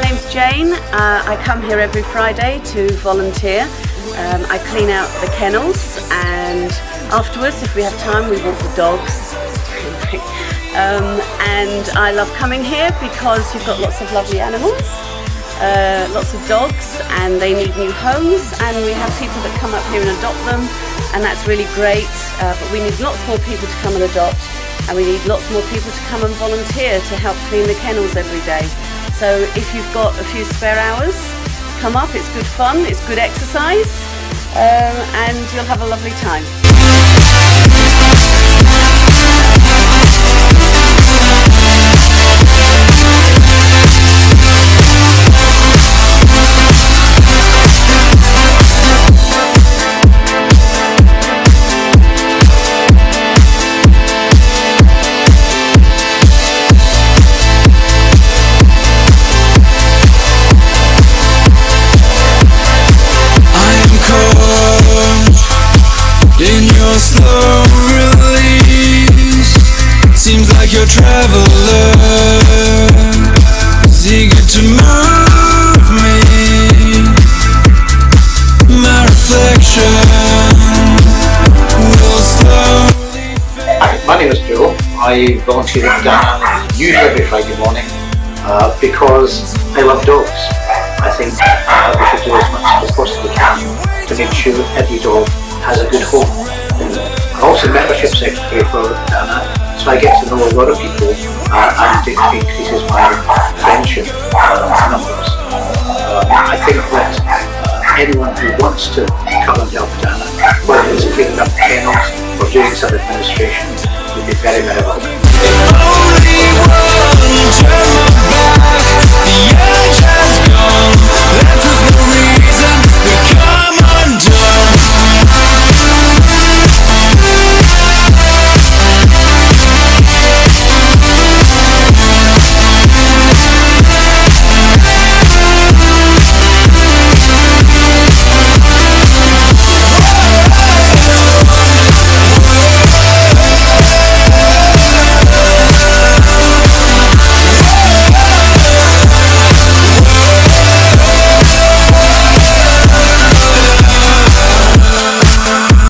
name's Jane. I come here every Friday to volunteer. I clean out the kennels, and afterwards, if we have time, we walk the dogs. And I love coming here because you've got lots of lovely animals, lots of dogs, and they need new homes, and we have people that come up here and adopt them, and that's really great. But we need lots more people to come and adopt, and we need lots more people to come and volunteer to help clean the kennels every day. So if you've got a few spare hours, come up. It's good fun, it's good exercise, and you'll have a lovely time. In your slow release, seems like your traveler is eager to move me. My reflection will slowly fade. Hi, my name is Joe. I volunteer at Adana usually every Friday morning because I love dogs. I think we should do as much as we possibly can to make sure every dog has a good home. I'm also membership secretary for Adana, so I get to know a lot of people and it increases my friendship numbers. I think that anyone who wants to come and help Adana, whether it's cleaning up kennels or doing some administration, would be very, very welcome.